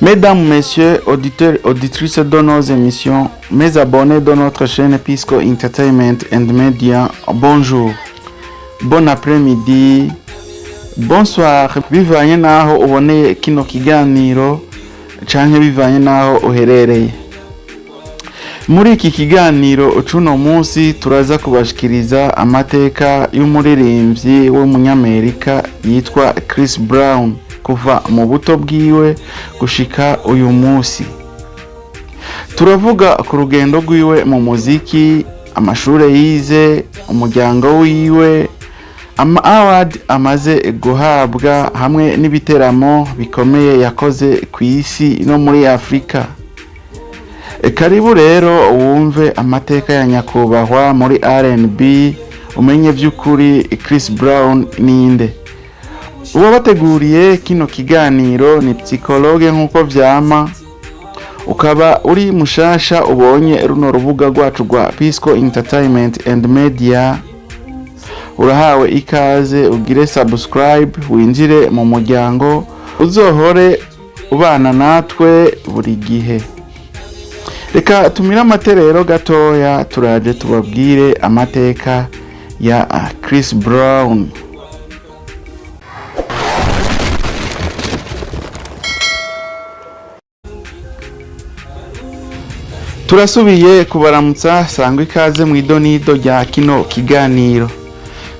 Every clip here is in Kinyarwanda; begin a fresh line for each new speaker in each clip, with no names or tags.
Mesdames, Messieurs, auditeurs, auditrices de nos émissions, mes abonnés de notre chaîne Pisco Entertainment and Media, bonjour, bon après-midi, bonsoir, bivanye naho uboneye kino kiganiro canke bivanye naho uherereye. Muri iki kiganiro cuno munsi turaza kubashikiriza amateka y'umuririmbyi w'umunyamerika yitwa Chris Brown kuva mu buto bwiwe gushika uyu munsi. Turavuga ku rugendo rwiwe mu muziki, amashure yize, umuryango wiwe, award amaze guhabwa hamwe n'ibiteramo bikomeye yakoze ku isi no muri Afrika. Karibu rero wumve amateka ya nyakubahwa muri R&B, umenye vy'ukuri Chris Brown ninde. Uwabateguriye kino kiganiro ni psychologue nkuko vyama. Ukaba uri mushasha ubonye runo rubuga rwacu rwa Pisco Entertainment and Media, urahawe ikaze ugire subscribe, winjire mu muryango, uzohore ubana natwe buri gihe. Reka tumira amaterero gatoya turaje tubabwire amateka ya Chris Brown. Turasubiye kubaramutsa, sangwa ikaze mu idonido rya kino kiganiro.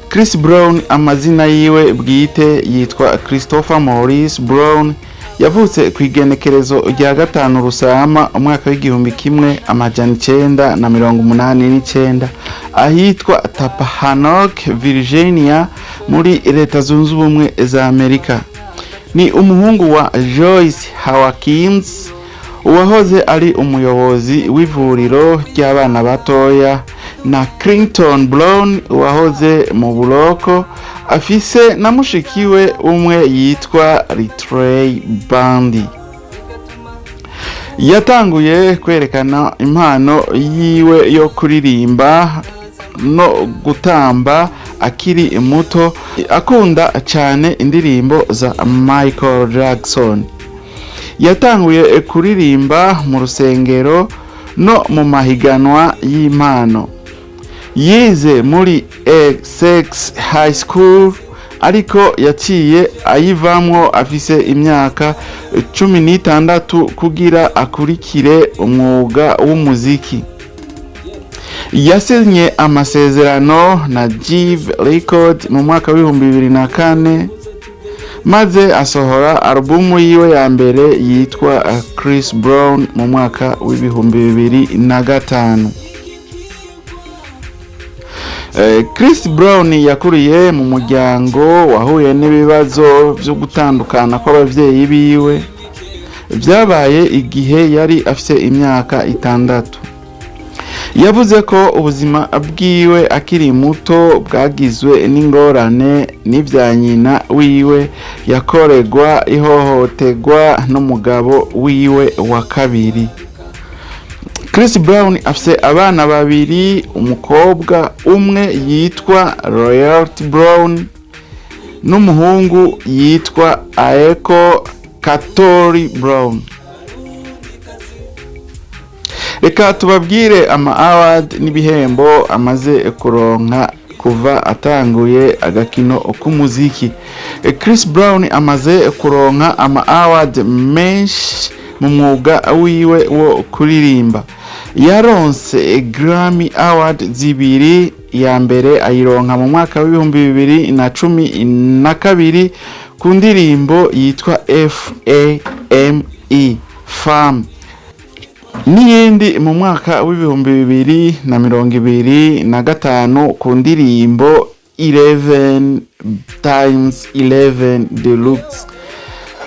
Chris Brown amazina yiwe bwite yitwa Christopher Maurice Brown. Yavutse ku igenekerezo rya 5 Rusama umwaka w'igihumbi kimwe amajana 989 ahitwa Tappahannock, Virginia muri Leta Zunze Ubumwe za Amerika. Ni umuhungu wa Joyce Hawkins uwahoze ari umuyobozi w'ivuriro ry'abana batoya na Clinton Brown uwahoze mu buroko, afise na mushikiwe umwe yitwa Trey Bundy. Yatanguye kwerekana impano yiwe yo kuririmba no gutamba akiri muto, akunda cyane indirimbo za Michael Jackson. Yatanguye kuririmba mu rusengero no mu mahiganwa y'impano. Yize muri Essex High School ariko yaciye ayivamwo afise imyaka 16 kugira akurikire umwuga w'umuziki. Yasinye amasezerano na Jive Record mu mwaka wa 2004 maze asohora albumu yiwe ya mbere yitwa Chris Brown mu mwaka wa 2005. Chris Brown yakuriye mu muryango wahuye n'ibibazo byo gutandukana kw'abavyeyi biwe. Byabaye igihe yari afise imyaka 6. Yavuze ko ubuzima bwiwe akiri muto bwagizwe n'ingorane n'ivya nyina wiwe yakoregwa ihohoterwa n'umugabo wiwe wa kabiri. Chris Brown afise abana babiri, umukobwa umwe yitwa Royalty Brown n'umuhungu yitwa Aeko Katori Brown. Reka tubabwire ama award n'ibihembo amaze kuronka kuva atanguye agakino k'umuziki. Chris Brown amaze kuronka ama award menshi mu mwuga wiwe wo kuririmba. Yaronse Grammy Award zibiri, ya mbere ayironka mu mwaka wa 2012 ku ndirimbo yitwa FAME Fam, n'iyindi mu mwaka wa 2025 ku ndirimbo 11x11 Deluxe.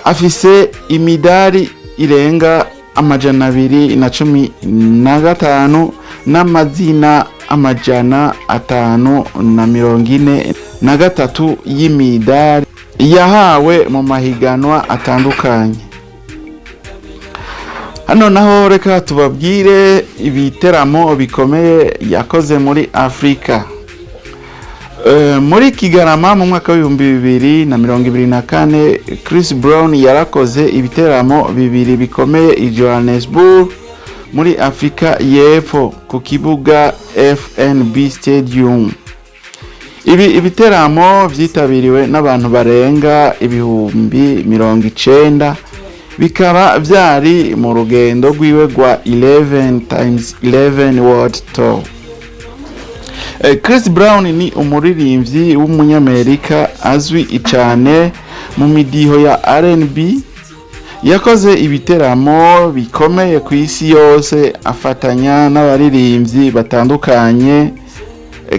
Afise imidari irenga 215 n'amazina 543 y'imidari yahawe mu mahiganwa atandukanye. Hano naho reka tubabwire ibiteramo bikomeye yakoze muri Afrika. muri Kigarama mu mwaka w'ibihumbi 2024 Chris Brown yarakoze ibiteramo bibiri bikomeye i Johannesburg muri Afrika y'Epfo ku kibuga FNB Stadium. Ibi ibiteramo vyitabiriwe n'abantu barenga ibihumbi 90, bikaba vyari mu rugendo rwiwe rwa 11x11 World Tour. Chris Brown ni umuririmbyi w'umunyamerika azwi cyane mu midiho ya R&B. Yakoze ibiteramo bikomeye ku isi yose afatanya n'abaririmbyi batandukanye,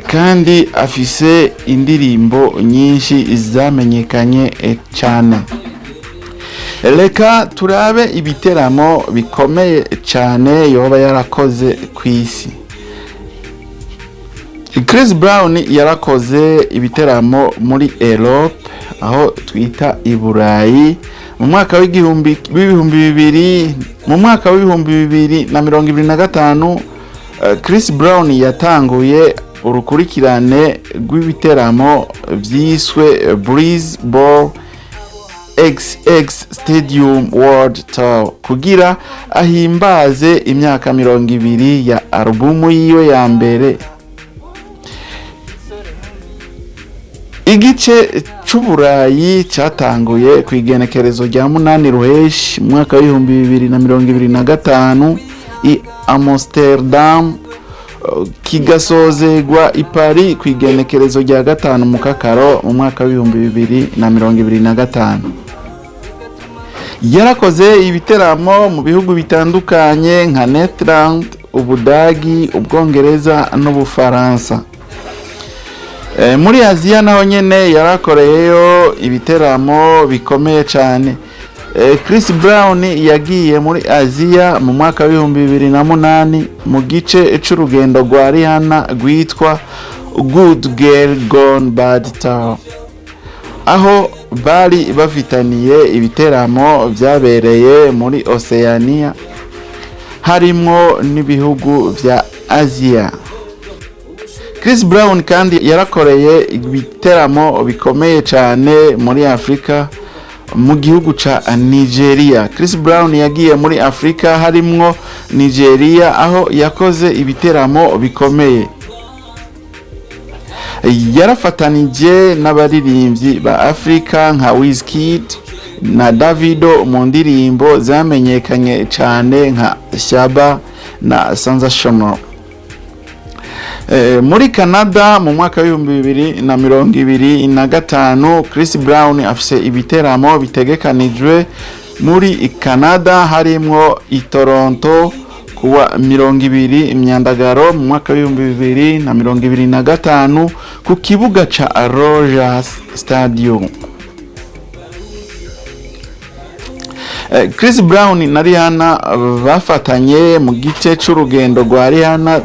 kandi afise indirimbo nyinshi zamenyekanye cyane. Reka turabe ibiteramo bikomeye cyane yoba yarakoze ku isi. Chris Brown yarakoze ibiteramo muri Europe, aho twita i Burayi, mu mwaka w'ibihumbi 2025. Chris Brown yatanguye urukurikirane rw'ibiteramo vyiswe Brisbane XX Stadium World Tour kugira ahimbaze imyaka 20 ya albumu yiwe ya mbere. Igice c'Uburayi cyatanguye ku igenekerezo rya 8 Ruheshi mu mwaka w'ibihumbi 2025 i Amsterdam, kigasozegwa i Paris ku igenekerezo rya 5 Mukakaro mu mwaka w'ibihumbi 2025. Yarakoze ibiteramo mu bihugu bitandukanye nka Netherlands, Ubudagi, Ubwongereza n'Ubufaransa. Muri Aziya naho nyene yarakoreyeyo ibiteramo bikomeye cyane. Chris Brown yagiye muri Aziya mu mwaka w'ibihumbi 2008 mu gice c'urugendo rwa Rihanna rwitwa Good Girl Gone Bad Tour, aho bari bafitaniye ibiteramo byabereye muri Oceania harimo n'ibihugu vya Aziya. Chris Brown kandi yarakoreye ibiteramo bikomeye cyane muri Afrika mu gihugu ca Nigeria. Chris Brown yagiye muri Afrika harimo Nigeria, aho yakoze ibiteramo bikomeye. Yarafatanije n'abaririmbyi ba Afrika nka Wizkid na Davido mu ndirimbo zamenyekanye cyane nka Shaba na Sensational. Muri Canada mu mwaka w'ibihumbi 2025 Chris Brown afise ibiteramo bitegekanijwe muri Canada harimo i Toronto kuwa 20 Myandagaro mu mwaka w'ibihumbi 2025 ku kibuga ca Rogers Stadium. Chris Brown na Rihanna bafatanye mu gice c'urugendo rwa Rihanna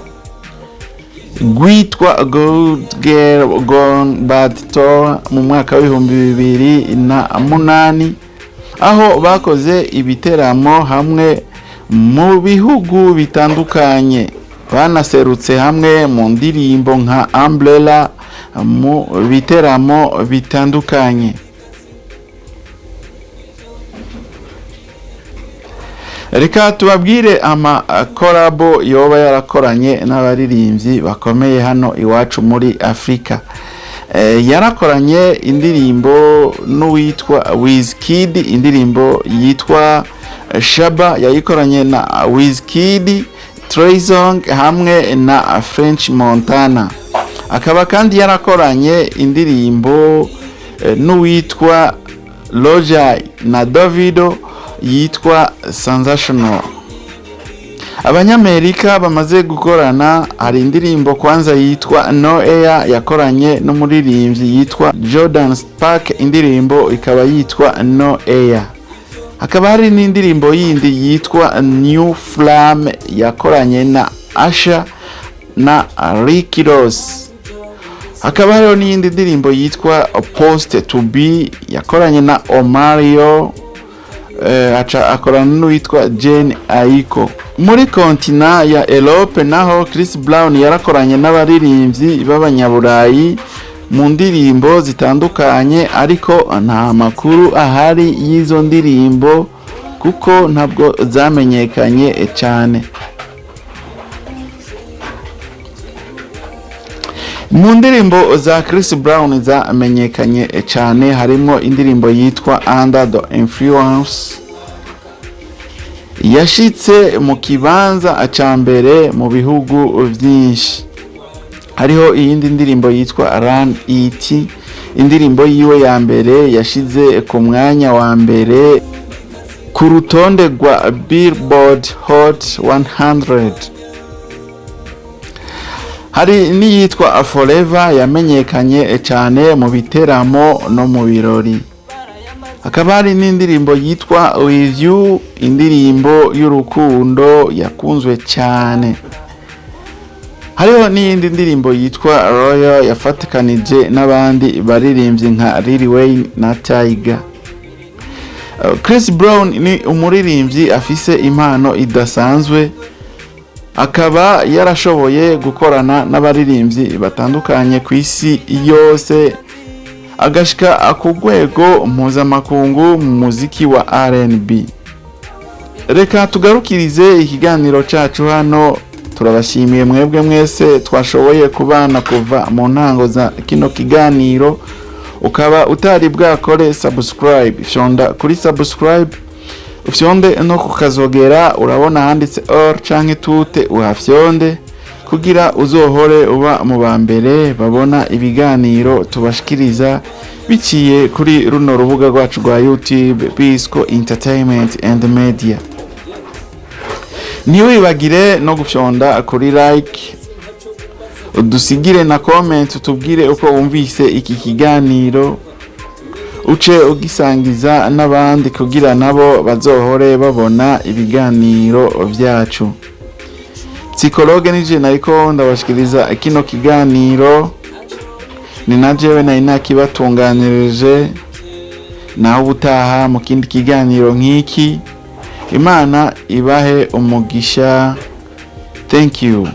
gwitwa Good Girl Gone Bad Tour mu mwaka w'ibihumbi 2008, aho bakoze ibiteramo hamwe mu bihugu bitandukanye. Banaserutse hamwe mu ndirimbo nka Umbrella mu biteramo bitandukanye. Reka tubabwire ama collabo yoba yarakoranye n'abaririmbyi bakomeye hano iwacu muri Afrika. Yarakoranye indirimbo n'uwitwa Wizkid, indirimbo yitwa Shaba yayikoranye na Wizkid, Trey Songz hamwe na French Montana. Akaba kandi yarakoranye indirimbo n'uwitwa Roger na Davido yitwa Sensational. Abanyamerika bamaze gukorana, hari indirimbo kwanza yitwa No Air yakoranye n'umuririmbyi yitwa Jordan Sparks, indirimbo ikaba yitwa No Air. Hakaba hari n'indirimbo yindi yitwa New Flame yakoranye na Asha na Ricky Ross. Hakaba hariho n'iyindi ndirimbo yitwa Post to Be yakoranye na Omario, akorana n'uwitwa Jane Aiko. Muri kontina ya Europe naho Chris Brown yarakoranye n'abaririmbyi b'abanyaburayi mu ndirimbo zitandukanye, ariko nta makuru ahari y'izo ndirimbo kuko ntabwo zamenyekanye cyane. Mu ndirimbo za Chris Brown zamenyekanye cyane harimo indirimbo yitwa Under the Influence, yashitse mu kibanza ca mbere mu bihugu byinshi. Hariho iyindi ndirimbo yitwa Run It, indirimbo yiwe ya mbere yashize ku mwanya wa mbere ku rutonde rwa Billboard Hot 100. Hari n'iyitwa Forever yamenyekanye cyane mu biteramo no mu birori. Hakaba hari n'indirimbo yitwa With You, indirimbo y'urukundo yakunzwe cyane. Hariho n'iyindi ndirimbo yitwa Royal yafatikanije n'abandi baririmbyi nka Lil Wayne na Tyga. Chris Brown ni umuririmbyi afise impano idasanzwe, akaba yarashoboye gukorana n'abaririmbyi batandukanye ku isi yose, agashika ku rwego mpuzamakungu mu muziki wa R&B. Reka tugarukirize ikiganiro cacu hano. Turabashimiye mwebwe mwese twashoboye kubana kuva mu ntango za kino kiganiro. Ukaba utari bwakore subscribe, fyonda kuri subscribe, ufyonde no kukazogera, urabona handitse all canke tute, uhafyonde kugira uzohore uba mu bambere babona ibiganiro tubashikiriza biciye kuri runo rubuga rwacu rwa YouTube Pisco Entertainment and Media. Ntiwibagire no gufyonda kuri like, udusigire na comment, utubwire uko wumvise iki kiganiro, uce ugisangiza n'abandi kugira nabo bazohore babona ibiganiro byacu. Psychologue nije nariko ndabashikiriza kino kiganiro, ni najewe nari nakibatunganirije. Naho ubutaha mu kindi kiganiro nk'iki. Imana ibahe umugisha. Thank you.